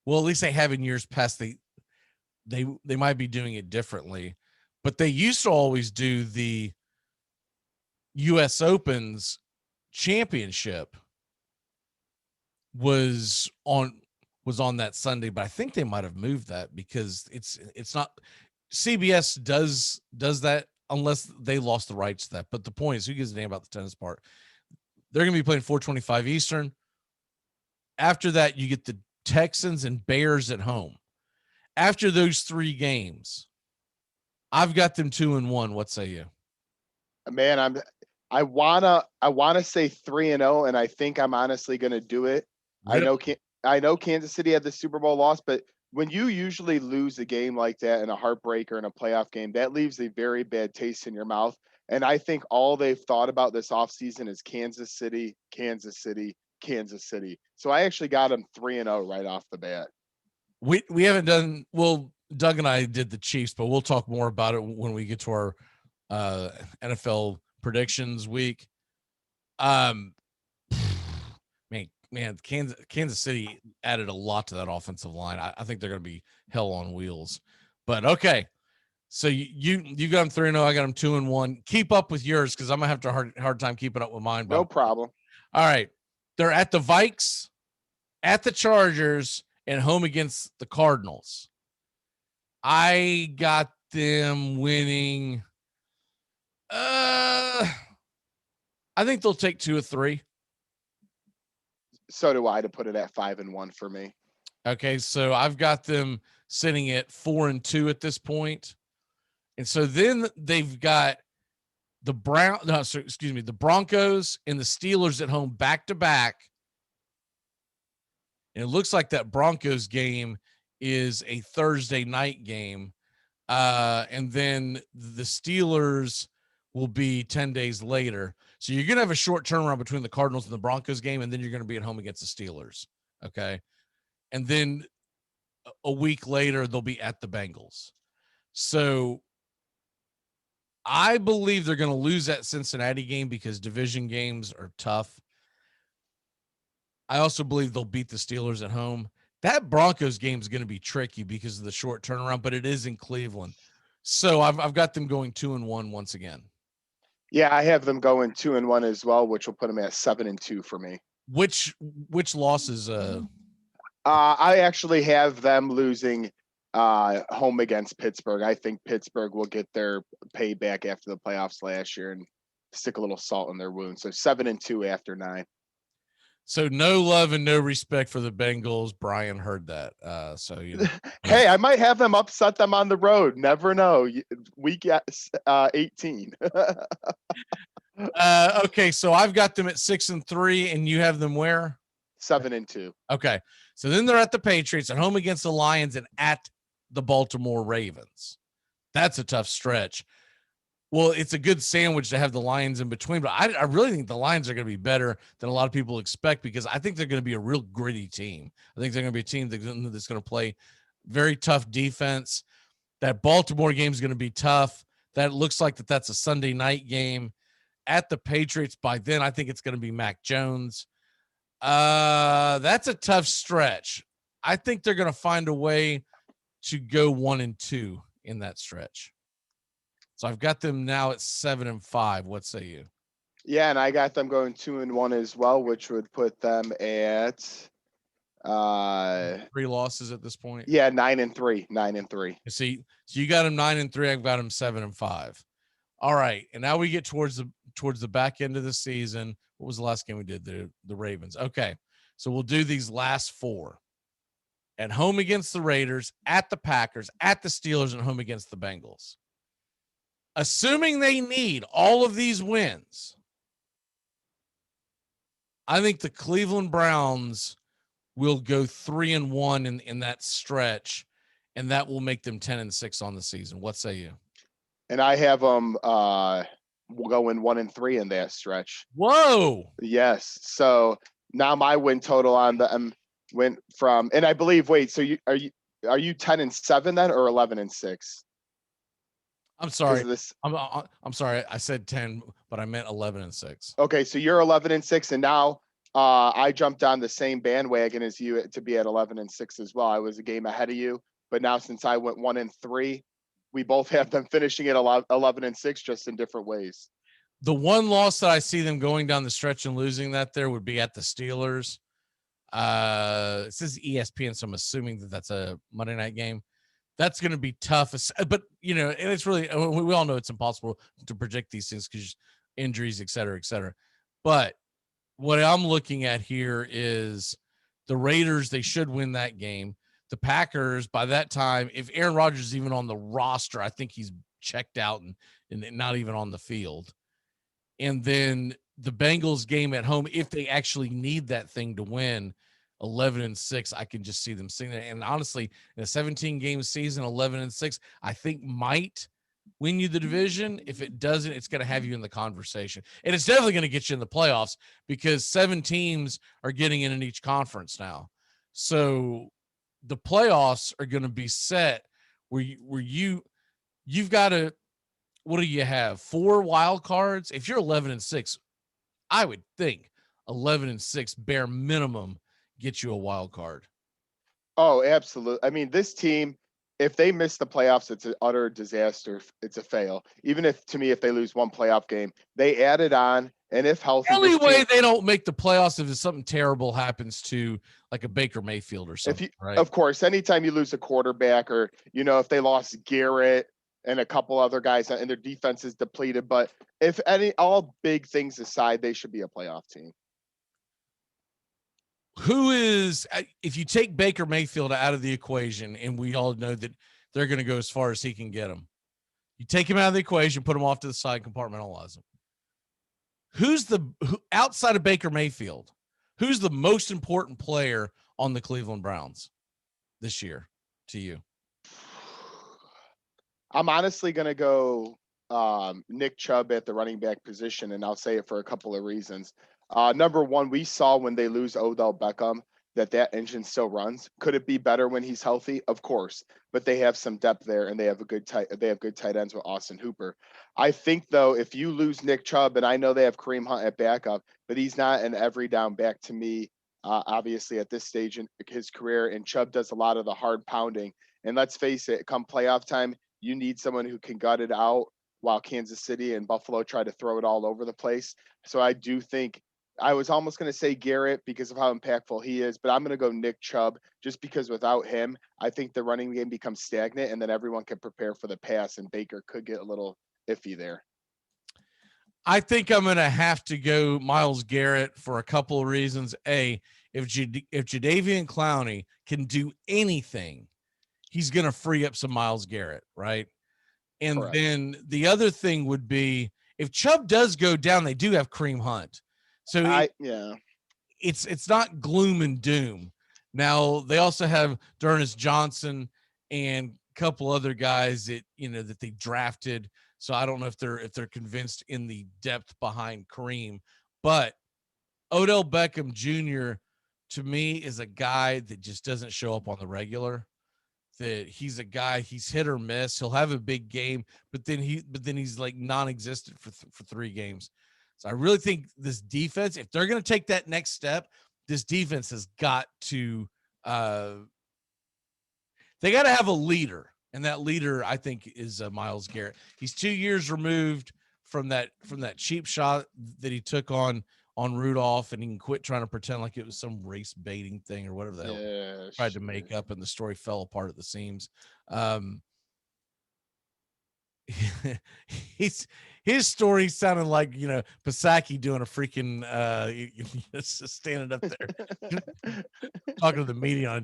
at least they have in years past. They might be doing it differently, but they used to always do the U.S. Open's championship was on that Sunday, but I think they might have moved that because it's not. CBS does that unless they lost the rights to that. But the point is, who gives a damn about the tennis part? They're going to be playing 4:25 Eastern. After that, you get the Texans and Bears at home. After those 3 games, I've got them 2-1. What say you? Man, I wanna say 3-0, and I think I'm honestly going to do it. Really? I know Kansas City had the Super Bowl loss, but when you usually lose a game like that in a heartbreaker in a playoff game, that leaves a very bad taste in your mouth. And I think all they've thought about this offseason is Kansas City, Kansas City, Kansas City. So I actually got them 3-0 right off the bat. We haven't done well. Doug and I did the Chiefs, but we'll talk more about it when we get to our NFL predictions week. Man, Kansas City added a lot to that offensive line. I think they're going to be hell on wheels. But okay, so you got them 3-0. I got them 2-1. Keep up with yours because I'm gonna have a hard time keeping up with mine. No problem. All right, they're at the Vikes, at the Chargers, and home against the Cardinals. I got them winning. I think they'll take 2 or 3. So do I, to put it at 5-1 for me. Okay, so I've got them sitting at 4-2 at this point. And so then they've got the Broncos and the Steelers at home back to back. And it looks like that Broncos game is a Thursday night game. And then the Steelers will be 10 days later. So you're going to have a short turnaround between the Cardinals and the Broncos game, and then you're going to be at home against the Steelers. Okay. and then a week later they'll be at the Bengals. So I believe they're going to lose that Cincinnati game because division games are tough. I also believe they'll beat the Steelers at home. That Broncos game is going to be tricky because of the short turnaround, but it is in Cleveland. So I've got them going 2-1 once again. Yeah, I have them going 2-1 as well, which will put them at 7-2 for me. Which losses? I actually have them losing home against Pittsburgh. I think Pittsburgh will get their payback after the playoffs last year and stick a little salt in their wound. So 7-2 after 9. So no love and no respect for the Bengals. Brian heard that. So you know. Hey, I might have them upset them on the road. Never know. Week 18. Okay, so I've got them at 6-3, and you have them where? 7-2. Okay, so then they're at the Patriots, at home against the Lions, and at the Baltimore Ravens. That's a tough stretch. Well, it's a good sandwich to have the Lions in between, but I really think the Lions are going to be better than a lot of people expect because I think they're going to be a real gritty team. I think they're going to be a team that's going to play very tough defense. That Baltimore game is going to be tough. That looks like that's a Sunday night game at the Patriots. By then, I think it's going to be Mac Jones. That's a tough stretch. I think they're going to find a way to go 1-2 in that stretch. So I've got them now at 7-5. What say you? Yeah, and I got them going 2-1 as well, which would put them at 3 losses at this point. Yeah, 9-3. 9-3. See, so you got them 9-3. I've got them 7-5. All right, and now we get towards the back end of the season. What was the last game we did? The Ravens. Okay, so we'll do these last 4. At home against the Raiders, at the Packers, at the Steelers, and home against the Bengals. Assuming they need all of these wins, I think the Cleveland Browns will go 3-1 in that stretch, and that will make them 10-6 on the season. What say you? And I have them going 1-3 in that stretch. Whoa! Yes. So now my win total on them went from, and I believe. Wait. So are you 10-7 then, or 11-6? I'm sorry. I'm sorry. I said 10, but I meant 11-6. Okay, so you're 11-6, and now I jumped on the same bandwagon as you to be at 11-6 as well. I was a game ahead of you, but now since I went 1-3, we both have them finishing at 11-6, just in different ways. The one loss that I see them going down the stretch and losing that there would be at the Steelers. It says ESPN, so I'm assuming that's a Monday night game. That's going to be tough, but and it's really, we all know it's impossible to predict these things because injuries, et cetera, et cetera. But what I'm looking at here is the Raiders. They should win that game. The Packers, by that time, if Aaron Rodgers is even on the roster, I think he's checked out and not even on the field. And then the Bengals game at home, if they actually need that thing to win, 11-6, I can just see them sitting there. And honestly, in a 17-game season, 11-6, I think might win you the division. If it doesn't, it's going to have you in the conversation. And it's definitely going to get you in the playoffs because 7 teams are getting in each conference now. So the playoffs are going to be set where you've got to, what do you have? 4 wild cards? If you're 11-6, I would think 11-6 bare minimum get you a wild card. Oh, absolutely. I mean, this team, if they miss the playoffs, it's an utter disaster. It's a fail. Even if they lose one playoff game, they added on, and if healthy, The only way they don't make the playoffs if something terrible happens to like a Baker Mayfield or something, right? Of course, anytime you lose a quarterback, or if they lost Garrett and a couple other guys and their defense is depleted, but if all big things aside, they should be a playoff team. Who is, if you take Baker Mayfield out of the equation, and we all know that they're going to go as far as he can get them, you take him out of the equation, put him off to the side, compartmentalize him. Who outside of Baker Mayfield, who's the most important player on the Cleveland Browns this year to you? I'm honestly going to go Nick Chubb at the running back position, and I'll say it for a couple of reasons. Number one, we saw when they lose Odell Beckham that engine still runs. Could it be better when he's healthy? Of course, but they have some depth there, and they have good tight ends with Austin Hooper. I think though, if you lose Nick Chubb, and I know they have Kareem Hunt at backup, but he's not an every down back to me. Obviously, at this stage in his career, and Chubb does a lot of the hard pounding. And let's face it, come playoff time, you need someone who can gut it out while Kansas City and Buffalo try to throw it all over the place. So I do think I was almost going to say Garrett because of how impactful he is, but I'm going to go Nick Chubb just because without him, I think the running game becomes stagnant and then everyone can prepare for the pass, and Baker could get a little iffy there. I think I'm going to have to go Myles Garrett for a couple of reasons. A, if Jadeveon Clowney can do anything, he's going to free up some Myles Garrett, right? And Correct. then the other thing would be if Chubb does go down, they do have Kareem Hunt. So it's not gloom and doom. Now they also have D'Ernest Johnson and a couple other guys that that they drafted. So I don't know if they're convinced in the depth behind Kareem, but Odell Beckham Jr. to me is a guy that just doesn't show up on the regular. That he's a guy, he's hit or miss. He'll have a big game, but then he's like non-existent for 3 games. So I really think this defense, if they're going to take that next step, this defense has got to they got to have a leader, and that leader I think is Myles Garrett. He's 2 years removed from that cheap shot that he took on Rudolph, and he can quit trying to pretend like it was some race baiting thing or whatever the hell tried to make up, and the story fell apart at the seams. His story sounded like Pasaki doing a freaking standing up there talking to the media on a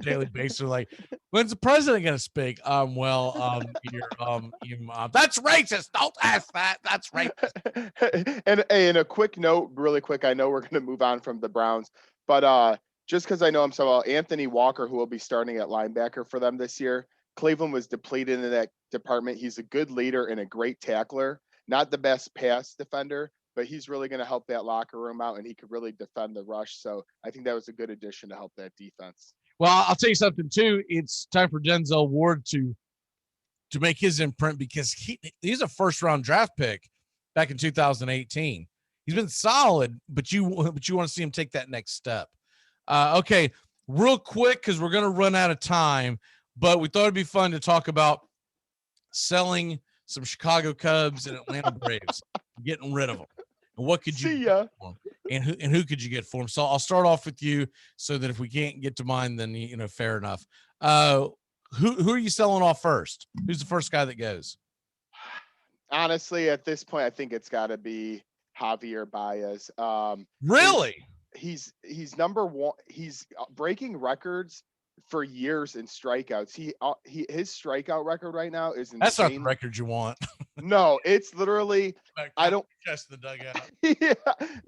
daily basis, like, when's the president gonna speak? That's racist. Don't ask that. That's racist. And a quick note, really quick, I know we're gonna move on from the Browns, but just because I know him so well, Anthony Walker, who will be starting at linebacker for them this year. Cleveland was depleted in that department. He's a good leader and a great tackler, not the best pass defender, but he's really going to help that locker room out, and he could really defend the rush. So I think that was a good addition to help that defense. Well, I'll tell you something too. It's time for Denzel Ward to make his imprint, because he's a first-round draft pick back in 2018. He's been solid, but you want to see him take that next step. Okay, real quick, because we're going to run out of time. But we thought it'd be fun to talk about selling some Chicago Cubs and Atlanta Braves, getting rid of them. And what could you get for them? And who could you get for them? So I'll start off with you, so that if we can't get to mine, then fair enough. Who are you selling off first? Who's the first guy that goes? Honestly, at this point, I think it's got to be Javier Baez. Really? He's number one. He's breaking records for years in strikeouts. His strikeout record right now is insane. That's not the record you want. No, it's literally I don't chest the dugout. Yeah,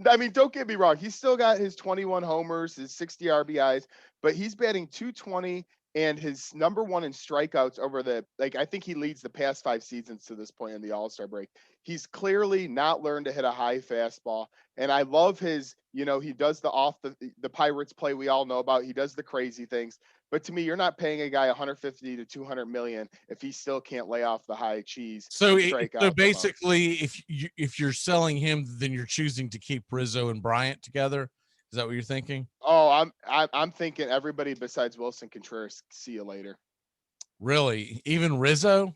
I mean, don't get me wrong. He's still got his 21 homers, his 60 RBIs, but he's batting 220, and his number one in strikeouts over I think he leads the past 5 seasons to this point in the All-Star break. He's clearly not learned to hit a high fastball, and I love his, he does the Pirates play we all know about. He does the crazy things. But to me, you're not paying a guy 150 to 200 million if he still can't lay off the high cheese. So basically, if you're selling him, then you're choosing to keep Rizzo and Bryant together. Is that what you're thinking? Oh, I'm thinking everybody besides Wilson Contreras. See you later. Really? Even Rizzo?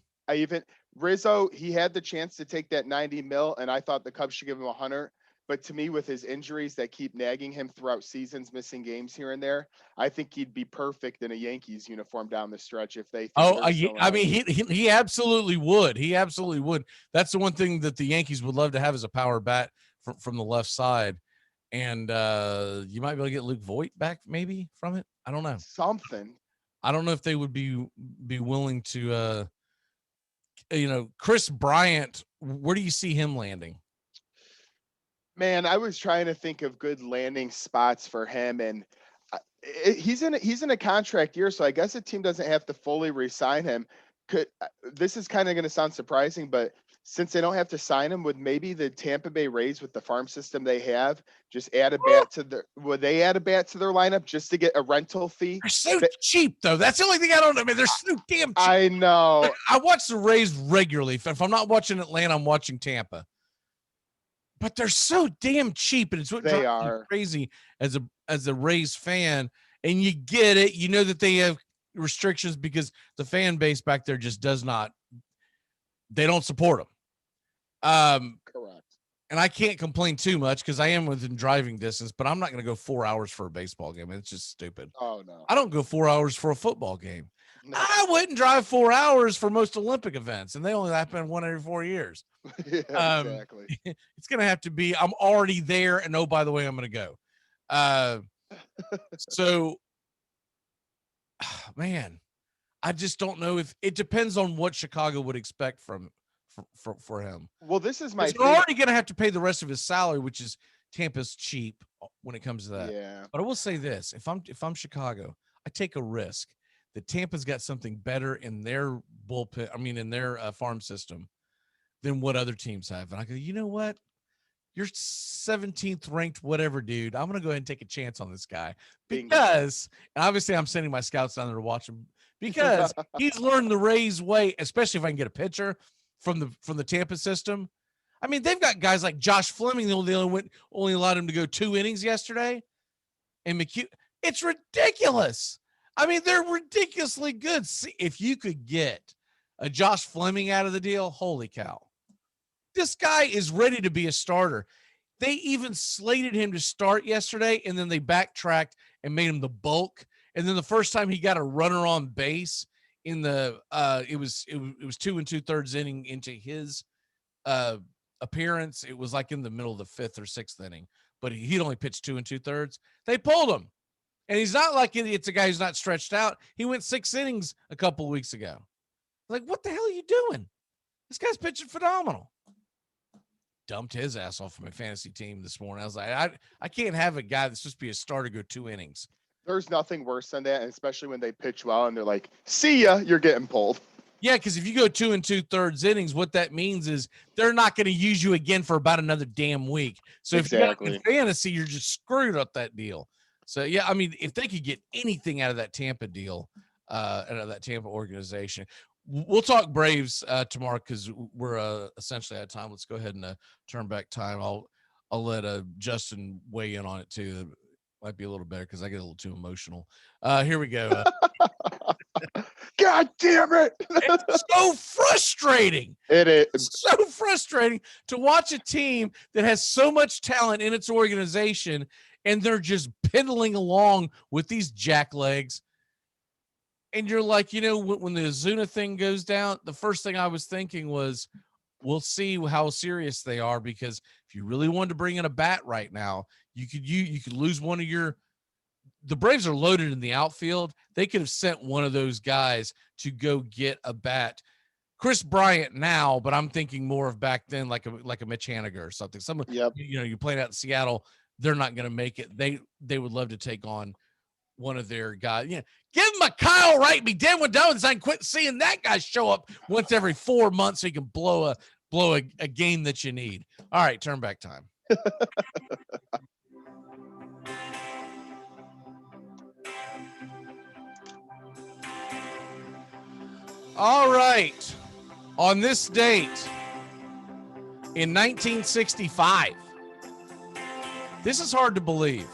Rizzo, he had the chance to take that 90 mil, and I thought the Cubs should give him 100. But to me, with his injuries that keep nagging him throughout seasons, missing games here and there, I think he'd be perfect in a Yankees uniform down the stretch if they. He absolutely would. He absolutely would. That's the one thing that the Yankees would love to have, is a power bat from the left side, and you might be able to get Luke Voit back maybe from it. I don't know. Something. I don't know if they would be willing to. Chris Bryant. Where do you see him landing? Man, I was trying to think of good landing spots for him, and he's in a contract year, so I guess the team doesn't have to fully re-sign him. This is kind of going to sound surprising, but since they don't have to sign him, would maybe the Tampa Bay Rays with the farm system they have just add a bat to their? Would they add a bat to their lineup just to get a rental fee? They're so cheap, though. That's the only thing I don't know. I mean, they're so damn cheap. I know. I watch the Rays regularly. If I'm not watching Atlanta, I'm watching Tampa. But they're so damn cheap, and it's what They drives me are crazy as a Rays fan. And you get it. You know that they have restrictions because the fan base back there just does not. They don't support them. Correct. And I can't complain too much because I am within driving distance, but I'm not going to go 4 hours for a baseball game. It's just stupid. Oh no. I don't go 4 hours for a football game. No. I wouldn't drive 4 hours for most Olympic events, and they only happen one every 4 years. Yeah, exactly. It's going to have to be, I'm already there, and oh, by the way, I'm going to go. So, man, I just don't know if it depends on what Chicago would expect for him. Well, this is my. They're already going to have to pay the rest of his salary, which is Tampa's cheap when it comes to that. Yeah. But I will say this: if I'm Chicago, I take a risk that Tampa's got something better in their bullpen. I mean, in their farm system than what other teams have. And I go, you know what? You're 17th ranked, whatever, dude. I'm going to go ahead and take a chance on this guy because, and obviously I'm sending my scouts down there to watch him because he's learned the Rays way, especially if I can get a pitcher from the Tampa system. I mean, they've got guys like Josh Fleming. They only allowed him to go 2 innings yesterday. And McHugh, it's ridiculous. I mean, they're ridiculously good. See, if you could get a Josh Fleming out of the deal, holy cow. This guy is ready to be a starter. They even slated him to start yesterday, and then they backtracked and made him the bulk. And then the first time he got a runner on base in the it was 2 2/3 inning into his appearance. It was like in the middle of the 5th or 6th inning, but he'd only pitched 2 2/3. They pulled him, and he's not like it's a guy who's not stretched out. He went 6 innings a couple of weeks ago. Like, what the hell are you doing? This guy's pitching phenomenal. Dumped his ass off of my fantasy team this morning. I was like, I can't have a guy that's supposed to be a starter go 2 innings. There's nothing worse than that, and especially when they pitch well and they're like, see ya, you're getting pulled. Yeah, because if you go 2 2/3 innings, what that means is they're not going to use you again for about another damn week. So if you're in fantasy, you're just screwed up that deal. So, yeah, I mean, if they could get anything out of that Tampa deal, out of that Tampa organization, we'll talk Braves tomorrow because we're essentially out of time. Let's go ahead and turn back time. I'll let Justin weigh in on it too. Might be a little better because I get a little too emotional. Here we go. God damn it! It's so frustrating. It is it's so frustrating to watch a team that has so much talent in its organization, and they're just piddling along with these jacklegs. And you're like, you know, when the Ozuna thing goes down, the first thing I was thinking was, we'll see how serious they are, because if you really wanted to bring in a bat right now, you could lose one of the Braves are loaded in the outfield. They could have sent one of those guys to go get a bat. Chris Bryant now, but I'm thinking more of back then, like a Mitch Haniger or something. You're playing out in Seattle. They're not going to make it. They would love to take on one of their guys. Yeah, give him a Kyle Wright. Be dead when done. I quit seeing that guy show up once every 4 months so he can blow a game that you need. All right, turn back time. All right. On this date in 1965, this is hard to believe.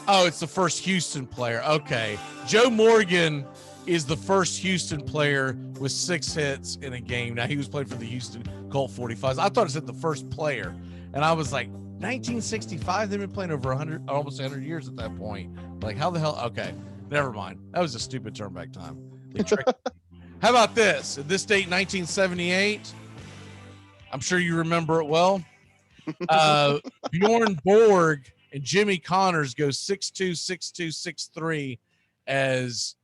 Oh, it's the first Houston player. Okay. Joe Morgan is the first Houston player with 6 hits in a game. Now, he was playing for the Houston Colt 45s. I thought it said the first player. And I was like, 1965? They've been playing over almost 100 years at that point. Like, how the hell? Okay. Never mind. That was a stupid turn back time. They tricked me. How about this? At this date, 1978, I'm sure you remember it well. Bjorn Borg and Jimmy Connors go 6-2, 6-2, 6-3 as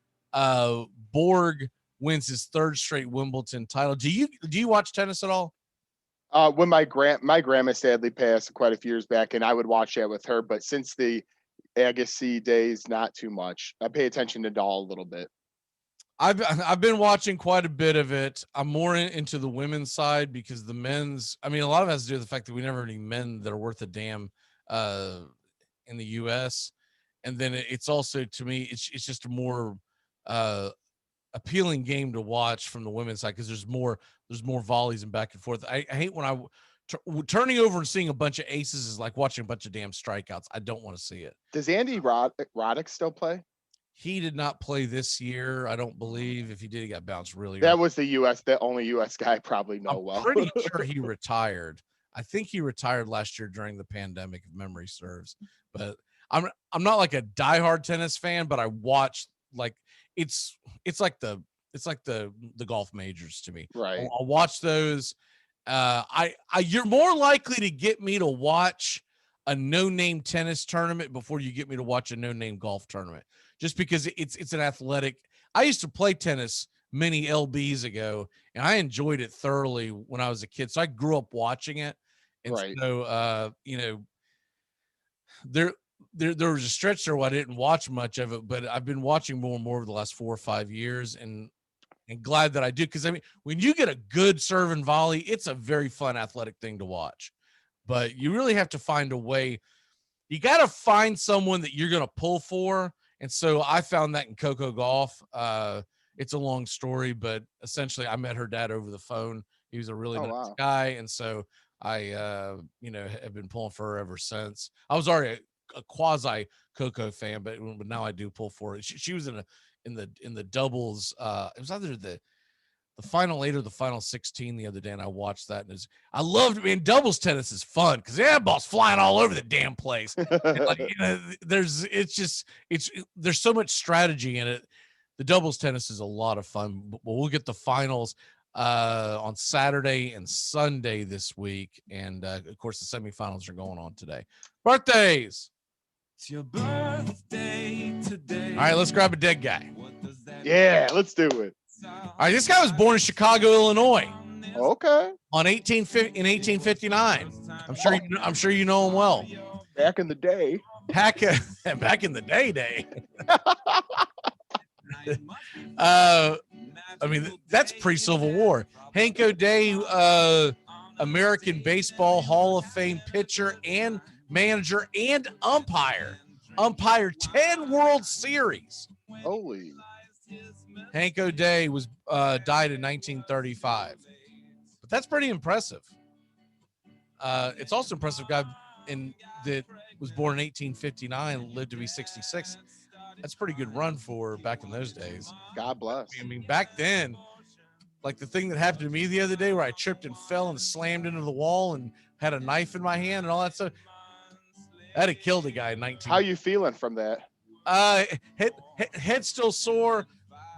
Borg wins his 3rd straight Wimbledon title. Do you watch tennis at all? When my grandma sadly passed quite a few years back, and I would watch that with her. But since the Agassi days, not too much. I pay attention to Dahl a little bit. I've been watching quite a bit of it. I'm more into the women's side because the men's, I mean, a lot of it has to do with the fact that we never have any men that are worth a damn uh, in the U.S. And then it's also, to me, it's just a more uh, appealing game to watch from the women's side because there's more volleys and back and forth. I hate when turning over and seeing a bunch of aces is like watching a bunch of damn strikeouts. I don't want to see it. Does Andy Roddick still play? He did not play this year, I don't believe. If he did, he got bounced really That early. was the only U.S. guy I probably know well. Pretty sure he retired. I think he retired last year during the pandemic, if memory serves. But I'm not like a diehard tennis fan, but I watch like it's like the golf majors to me. Right. I'll watch those. You're more likely to get me to watch a no-name tennis tournament before you get me to watch a no-name golf tournament, just because it's an athletic. I used to play tennis many LBs ago, and I enjoyed it thoroughly when I was a kid. So I grew up watching it. And right. So, there was a stretch there where I didn't watch much of it, but I've been watching more and more over the last 4 or 5 years, and glad that I do. Cause I mean, when you get a good serve and volley, it's a very fun athletic thing to watch, but you really have to find a way. You got to find someone that you're going to pull for. And so I found that in Coco Golf. It's a long story, but essentially I met her dad over the phone. He was a really nice guy. And so I, have been pulling for her ever since. I was already a quasi Coco fan, but now I do pull for it. She was in the doubles. It was either the final 8 or the final 16 the other day, and I watched that. And I loved it. Man, doubles tennis is fun because ball's flying all over the damn place. And there's so much strategy in it. The doubles tennis is a lot of fun. But we'll get the finals on Saturday and Sunday this week, and of course the semifinals are going on today. Birthdays. It's your birthday today. All right, let's grab a dead guy. Yeah, let's do it. All right, this guy was born in Chicago, Illinois. Okay. In 1859. I'm sure you know him well. Back in the day. Back in the day. I mean, that's pre-Civil War. Hank O'Day, American Baseball Hall of Fame pitcher and manager and umpire. Umpired 10 World Series. Holy. Hank O'Day was died in 1935, but that's pretty impressive. It's also impressive guy that was born in 1859, lived to be 66. That's a pretty good run for back in those days. God bless. I mean, back then, like the thing that happened to me the other day where I tripped and fell and slammed into the wall and had a knife in my hand and all that stuff. That'd have killed a guy in 19. How you feeling from that? Head still sore.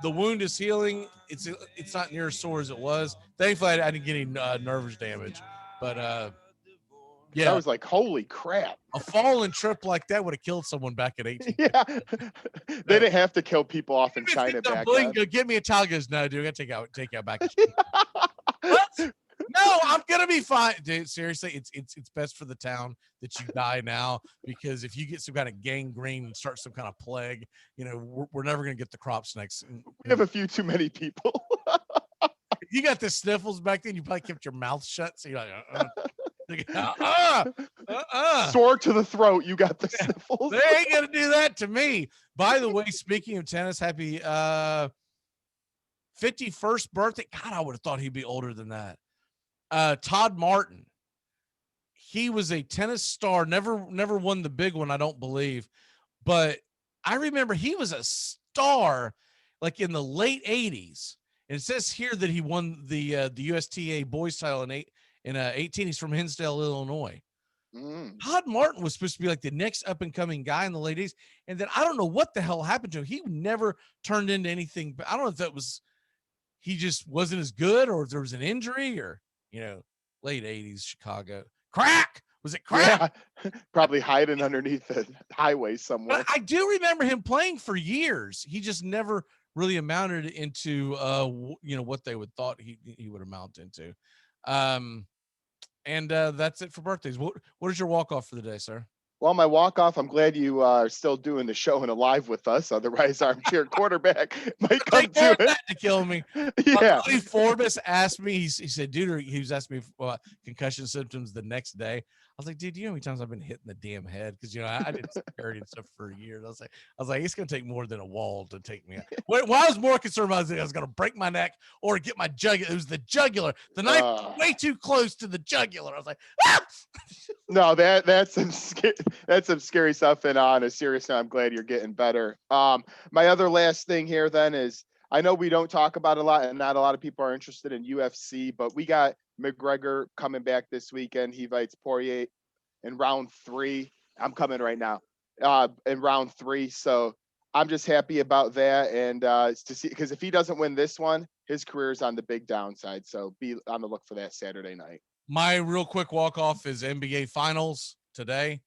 The wound is healing. It's not near as sore as it was. Thankfully, I didn't get any nerve damage. But yeah, I was like, holy crap! A fall and trip like that would have killed someone back in 18. Yeah, they didn't have to kill people off in China back then. Go get me a towel. Goes, no, dude, I gotta take you out back. What? No, I'm gonna be fine, dude. Seriously, it's best for the town that you die now, because if you get some kind of gangrene and start some kind of plague, we're never gonna get the crops next. We have a few too many people. If you got the sniffles back then, you probably kept your mouth shut, so you're like, Sore to the throat. You got the sniffles. They ain't gonna do that to me. By the way, speaking of tennis, happy 51st birthday. God, I would have thought he'd be older than that. Todd Martin. He was a tennis star, never won the big one, I don't believe. But I remember he was a star like in the late 80s. And it says here that he won the USTA boys title in 18. He's from Hinsdale, Illinois. Todd Martin was supposed to be like the next up and coming guy in the late 80s. And then I don't know what the hell happened to him. He never turned into anything. But I don't know if that was, he just wasn't as good, or if there was an injury, or, late 80s Chicago. Crack! Was it crack? Yeah, probably hiding underneath the highway somewhere. But I do remember him playing for years. He just never really amounted into, what they would thought he would amount into. And that's it for birthdays. What is your walk-off for the day, sir? Well, my walk-off, I'm glad you are still doing the show and alive with us. Otherwise, Armchair Quarterback might come to it. To kill me. Yeah. Buddy Forbes asked me, he said, dude, he was asking me about concussion symptoms the next day. I was like, dude, you know how many times I've been hitting the damn head? Because, I did security and stuff for years. I was like, it's going to take more than a wall to take me out. What I was more concerned about is I was going to break my neck or get my jugular. It was the jugular. The knife was way too close to the jugular. I was like, ah! No, that's some scary stuff. And on a serious note, I'm glad you're getting better. My other last thing here then is, I know we don't talk about a lot and not a lot of people are interested in UFC, but we got McGregor coming back this weekend. He fights Poirier in round 3. I'm coming right now in round 3. So I'm just happy about that. And to see, because if he doesn't win this one, his career is on the big downside. So be on the look for that Saturday night. My real quick walk-off is NBA Finals today.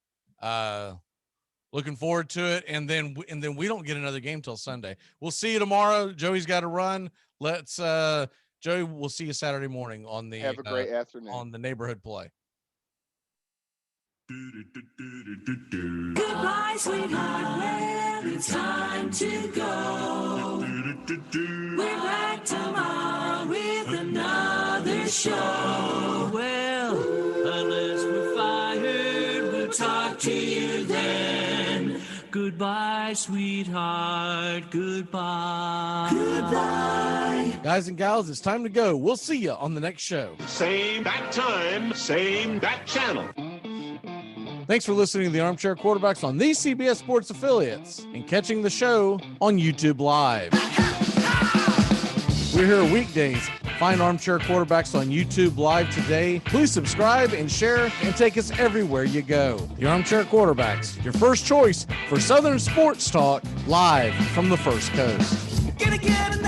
Looking forward to it, and then we don't get another game till Sunday. We'll see you tomorrow. Joey's got to run. Let's Joey, we'll see you Saturday morning on the have a great afternoon on the neighborhood play. Goodbye, sweetheart. Well, it's time to go. We're back tomorrow with another show. Well, unless we're fired, we'll talk to you then. Goodbye, sweetheart. Goodbye. Goodbye. Guys and gals, it's time to go. We'll see you on the next show. Same bat time, same bat channel. Thanks for listening to the Armchair Quarterbacks on these CBS Sports affiliates and catching the show on YouTube Live. We're here weekdays. Find Armchair Quarterbacks on YouTube Live today. Please subscribe and share and take us everywhere you go. The Armchair Quarterbacks, your first choice for Southern sports talk, live from the First Coast. Gonna get